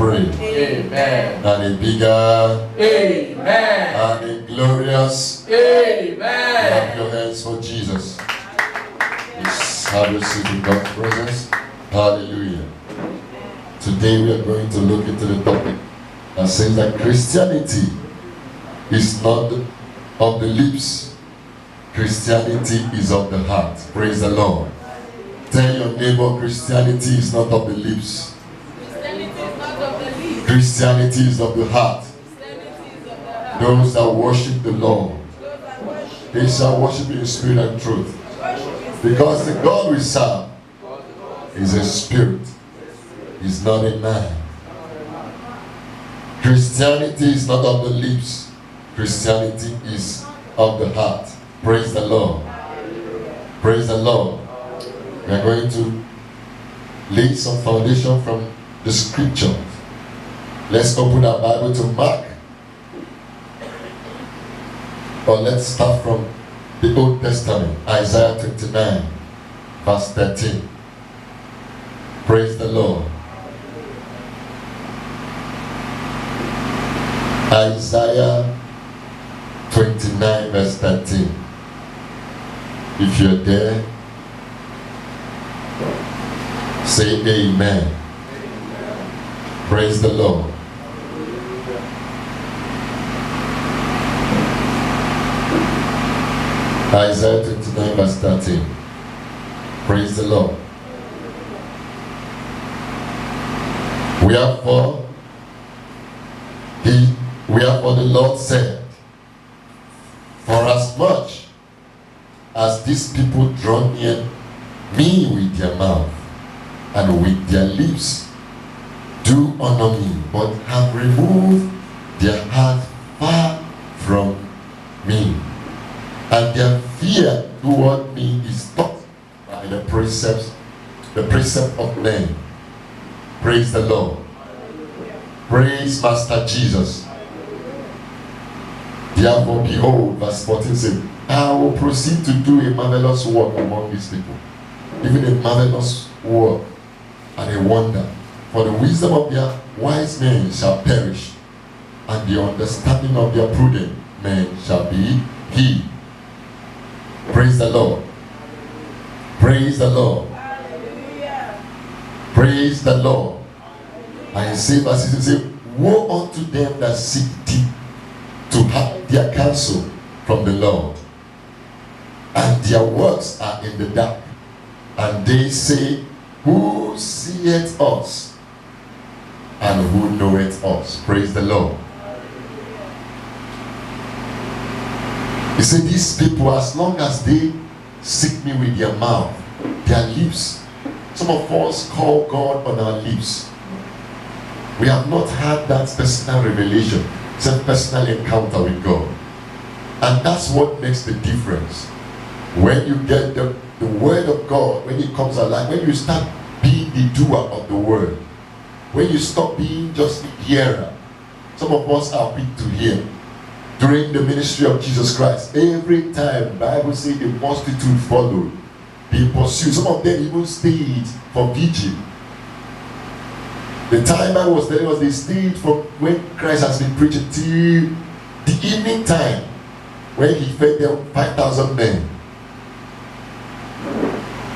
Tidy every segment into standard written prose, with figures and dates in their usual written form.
pray. Amen. And a bigger. Amen. And a glorious. Amen. Clap your hands for Jesus. Please have your seat in God's presence. Hallelujah. Today we are going to look into the topic that says that Christianity is not of the lips. Christianity is of the heart. Praise the Lord. Tell your neighbor, Christianity is not of the lips. Christianity is of the heart. Those that worship the Lord, they shall worship in spirit and truth. Because the God we serve is a spirit, is not a man. Christianity is not of the lips. Christianity is of the heart. Praise the Lord. Praise the Lord. We are going to lay some foundation from the scripture. Let's open our Bible to Mark. Or let's start from the Old Testament, Isaiah 29, verse 13. Praise the Lord. Isaiah 29, verse 13. If you're there, say amen. Praise the Lord. Isaiah 29 verse 13. Praise the Lord. Wherefore the Lord said, for as much as these people draw near me with their mouth and with their lips do honor me, but have removed their heart far from me, and their fear toward me is taught by the precept of men. Praise the Lord. Praise Master Jesus. Therefore, behold, verse 14 says, I will proceed to do a marvelous work among these people, even a marvelous work and a wonder. For the wisdom of their wise men shall perish, and the understanding of their prudent men shall be hid. Praise the Lord. Praise the Lord. Hallelujah. Praise the Lord. And he says, verse 16 says, woe unto them that seek deep to have their counsel from the Lord, and their works are in the dark, and they say, who seeth us, and who knoweth us? Praise the Lord. He said, these people, as long as they seek me with their mouth, their lips, some of us call God on our lips. We have not had that personal revelation, it's a personal encounter with God. And that's what makes the difference. When you get the word of God, when it comes alive, when you start being the doer of the word, when you stop being just the hearer. Some of us are quick to hear. During the ministry of Jesus Christ, every time Bible says the multitude followed, they pursued. Some of them even stayed for vigil. The time I was telling us, they stayed from when Christ has been preaching till the evening time, when he fed them 5,000 men.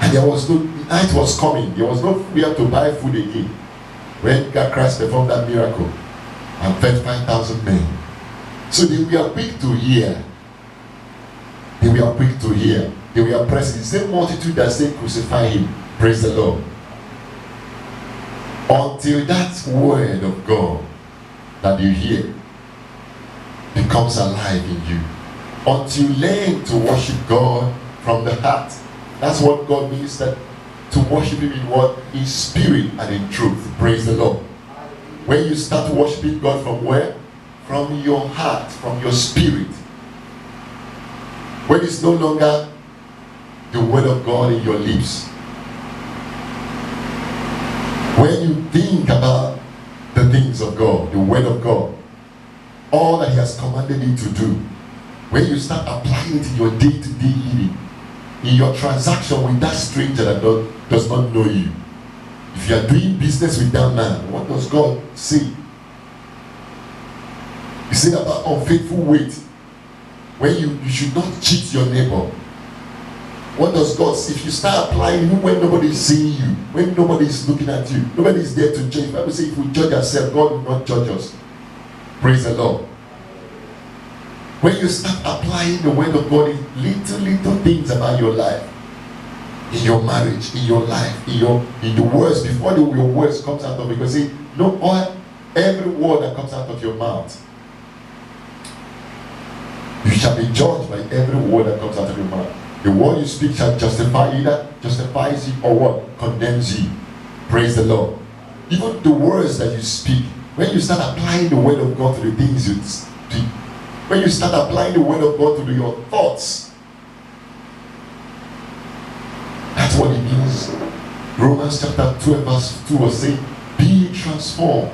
And there was no, the night was coming, there was no where to buy food again. When Christ performed that miracle and fed 5,000 men. So they were quick to hear. They were quick to hear. They were pressing. The same multitude that said crucify him. Praise the Lord. Until that word of God that you hear becomes alive in you. Until you learn to worship God from the heart. That's what God means, that to worship him in what? In spirit and in truth. Praise the Lord. When you start worshiping God from where? From your heart, from your spirit. When it's no longer the word of God in your lips. When you think about the things of God, the word of God, all that he has commanded you to do, when you start applying it in your day-to-day living, in your transaction with that stranger that does not know you, If you are doing business with that man, what does God say? He said about unfaithful weight. When you should not cheat your neighbor. What does God say? If you start applying even when nobody is seeing you, when nobody is looking at you, nobody is there to judge. The Bible says if we judge ourselves, God will not judge us. Praise the Lord. When you start applying the word of God in little things about your life, in your marriage, in your life, in the words, before your words comes out of it, because see, every word that comes out of your mouth, you shall be judged by every word that comes out of your mouth. The word you speak shall justify either justifies you or what? Condemns you. Praise the Lord. Even the words that you speak, when you start applying the word of God to the things you speak, when you start applying the word of God to your thoughts, that's what it means. Romans chapter 12 verse 2 will say, be transformed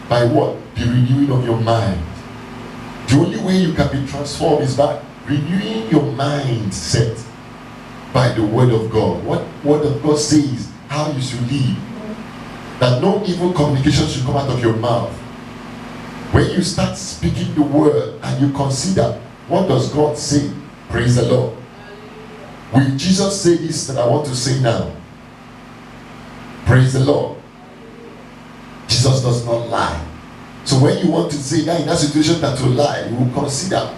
by what? The renewing of your mind. The only way you can be transformed is by renewing your mindset by the word of God. What word of God says how you should live. That no evil communication should come out of your mouth. When you start speaking the word and you consider what does God say, praise the Lord. Will Jesus say this that I want to say now? Praise the Lord. Jesus does not lie. So when you want to say that in that situation that to lie, you will consider,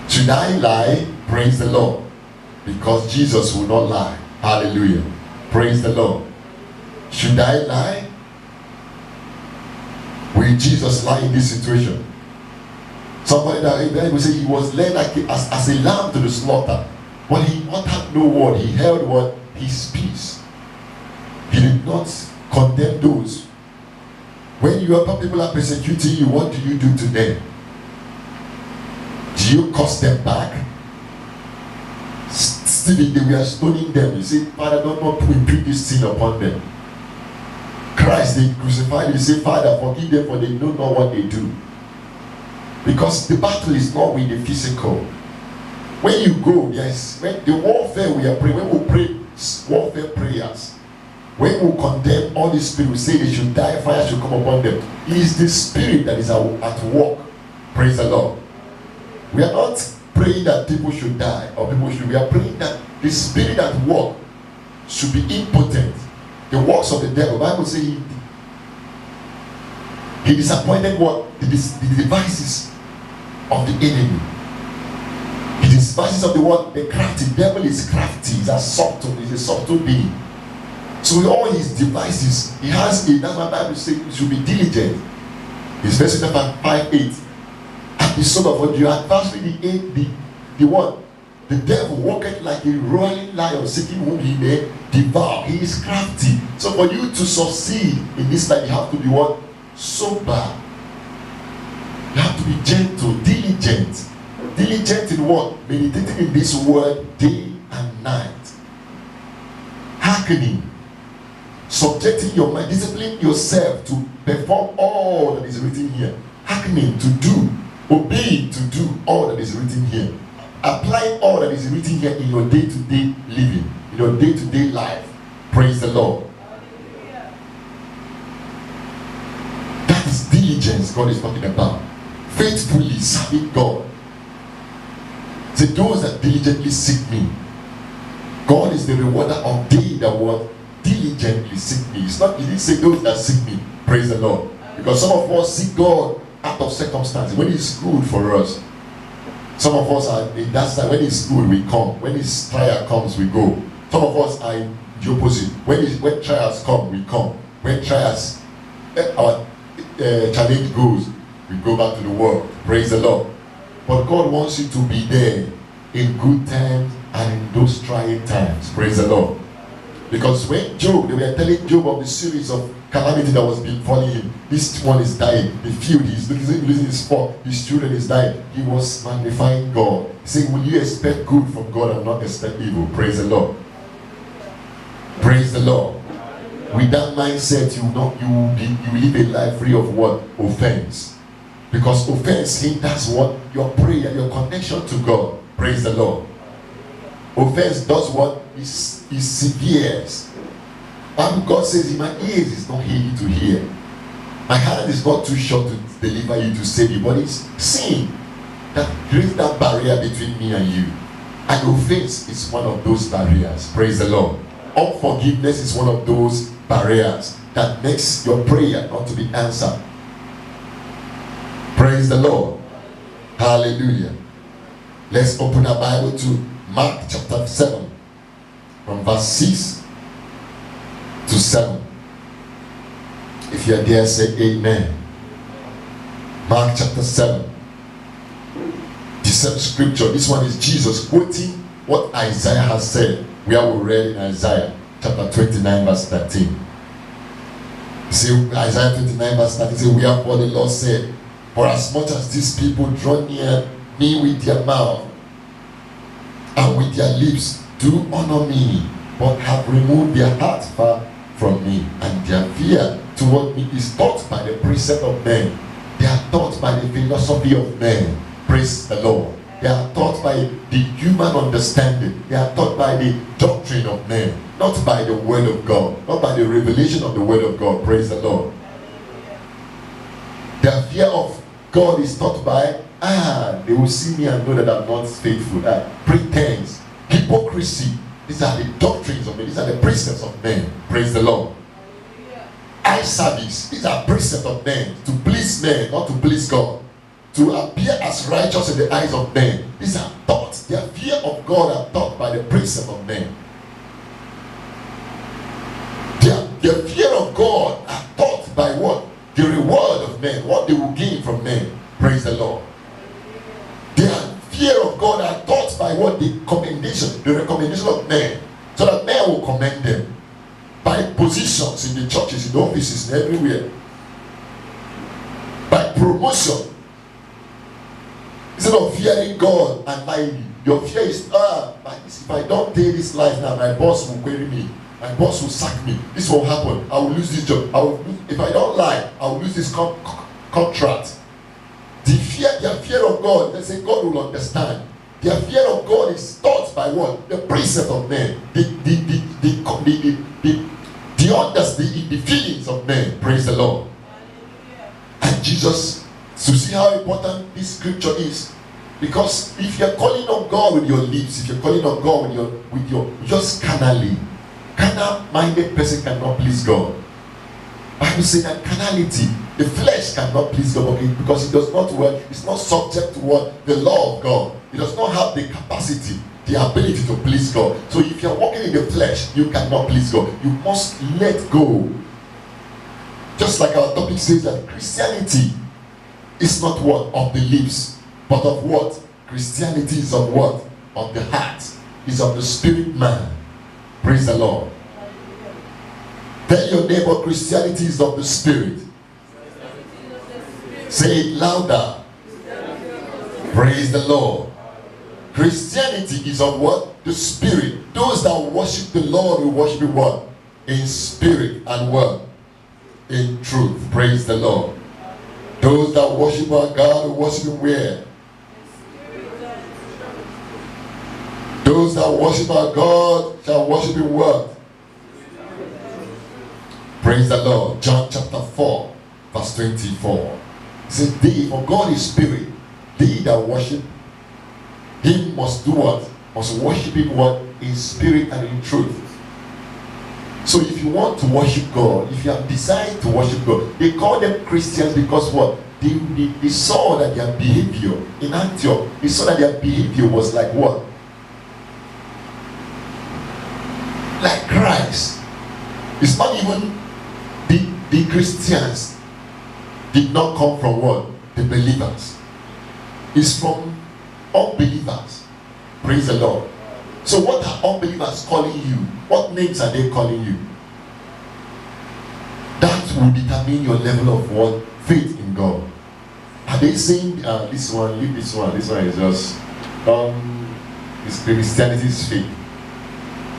should I lie? Praise the Lord. Because Jesus will not lie. Hallelujah. Praise the Lord. Should I lie? Will Jesus lie in this situation? Somebody that will say he was led like as a lamb to the slaughter. But he uttered no word. He held what? His peace. He did not condemn those. When your people are persecuting you, what do you do to them? Do you curse them back? Still, they were stoning them. You say, Father, don't not impute this sin upon them. Christ, they crucified. You say, Father, forgive them, for they don't know what they do. Because the battle is not with the physical. When you go, yes, when the warfare we are praying, when we pray warfare prayers, when we condemn all the spirit, we say they should die, fire should come upon them. It is the spirit that is at work. Praise the Lord. We are not praying that people should die or people should. We are praying that the spirit at work should be impotent. The works of the devil. The Bible says he disappointed what? The devices of the enemy. The devices of the what? The crafty. The devil is crafty. He's a subtle being. So all his devices, he has a, that's why the Bible says you should be diligent. It's verse number 5:8. And the son of what your adversary, the what? The devil walketh like a roaring lion, seeking whom he may devour. He is crafty. So for you to succeed in this life, you have to be what? Sober. You have to be gentle, diligent. Diligent in what? Meditating in this word day and night. Hearkening. Subjecting your mind, disciplining yourself to perform all that is written here. Hearkening, to do, obeying to do all that is written here. Applying all that is written here in your day-to-day living, in your day-to-day life. Praise the Lord. That is diligence God is talking about. Faithfully serving God. Say, those that diligently seek me, God is the rewarder of they that will diligently seek me. It's not, he didn't say those that seek me. Praise the Lord. Because some of us seek God out of circumstances. When it's good for us. Some of us are in that side. When it's good, we come. When it's trial comes, we go. Some of us are in the opposite. When trials come, we come. When trials, our challenge goes, we go back to the world. Praise the Lord. But God wants you to be there in good times and in those trying times. Praise the Lord. Because when Job, they were telling Job of the series of calamity that was befalling him. This one is dying. The field, he's losing his spot. His children is dying. He was magnifying God. Saying, will you expect good from God and not expect evil? Praise the Lord. Praise the Lord. With that mindset, you live a life free of what? Offense. Because offense hinders what? Your prayer, your connection to God. Praise the Lord. Offense does what? It severes And God says, in my ears is not heavy to hear. My hand is not too short to deliver you, to save you. But it's sin that creates that barrier between me and you. And offense is one of those barriers. Praise the Lord. Unforgiveness is one of those barriers that makes your prayer not to be answered. Praise the Lord. Hallelujah. Let's open our Bible to Mark chapter 7 from verse 6 to 7. If you are there, say amen. Mark chapter 7. The same scripture. This one is Jesus quoting what Isaiah has said. We are read in Isaiah chapter 29 verse 13. See, Isaiah 29 verse 13 says, wherefore the Lord said, for as much as these people draw near me with their mouth and with their lips do honor me, but have removed their heart far from me, and their fear toward me is taught by the precept of men. They are taught by the philosophy of men. Praise the Lord. They are taught by the human understanding. They are taught by the doctrine of men, not by the word of God, not by the revelation of the word of God. Praise the Lord. Their fear of God is taught by, they will see me and know that I'm not faithful. Pretense, hypocrisy. These are the doctrines of men. These are the precepts of men. Praise the Lord. Eye service. These are precepts of men. To please men, not to please God. To appear as righteous in the eyes of men. These are thoughts. Their fear of God are taught by the precept of men. Their fear of God are taught by what? The reward of men. What they will gain from men. Praise the Lord. Their fear of God are taught by what? The commendation, the recommendation of men. So that men will commend them. By positions in the churches, in the offices, and everywhere. By promotion. Instead of fearing God and lying, your fear is, if I don't take this life now, my boss will query me. My boss will sack me. This will happen. I will lose this job. If I don't lie, I will lose this contract. Their fear of God, they say God will understand. Their fear of God is taught by what? The precept of men. The feelings of men. Praise the Lord. And Jesus, to see how important this scripture is, because if you're calling on God with your lips, if you're calling on God with your just carnally, carnal-minded person cannot please God. Bible says that carnality, the flesh cannot please God because it does not work. It's not subject to what? The law of God. It does not have the capacity, the ability to please God. So if you're walking in the flesh, you cannot please God. You must let go. Just like our topic says that Christianity is not what? Of the lips, but of what? Christianity is of what? Of the heart. Is of the spirit man. Praise the Lord. Tell your neighbor, Christianity is of the spirit. Say it louder. Praise the Lord. Christianity is of what? The spirit. Those that worship the Lord will worship Him what? In spirit and what? In truth. Praise the Lord. Those that worship our God will worship Him where? Those that worship our God shall worship Him what? Praise the Lord. John chapter 4 verse 24. It says, for God is spirit. They that worship Him must do what? Must worship Him what? In spirit and in truth. So if you want to worship God, if you have decided to worship God, they call them Christians because what? They saw that their behavior in Antioch, they saw that their behavior was like what? Like Christ. It's not even the Christians did not come from what? The believers. It's from unbelievers. Praise the Lord. So what are unbelievers calling you? What names are they calling you? That will determine your level of what? Faith in God. Are they saying this one, leave this one is just Christianity is fake.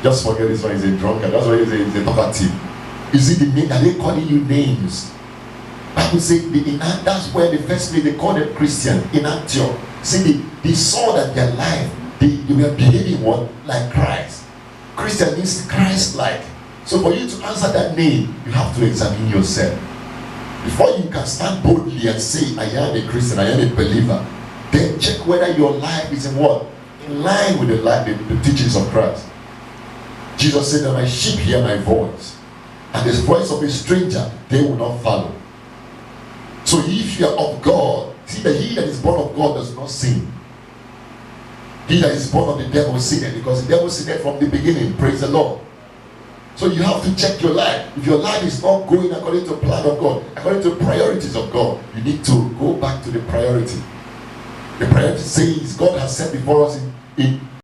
Just forget this one is a drunkard. That's why he's a talkative. You see the name, are they calling you names? I would say that's where the first place they call them Christian in Antioch. See, they saw that their life, they were behaving what? Like Christ. Christian means Christ-like. So for you to answer that name, you have to examine yourself. Before you can stand boldly and say, I am a Christian, I am a believer, then check whether your life is in what? In line with the teachings of Christ. Jesus said that my sheep hear my voice, and the voice of a stranger they will not follow. So if you are of God, see that he that is born of God does not sin. He that is born of the devil sinned, because the devil sinned from the beginning. Praise the Lord. So you have to check your life. If your life is not going according to the plan of God, according to the priorities of God, you need to go back to the priority. The priority says God has set before us in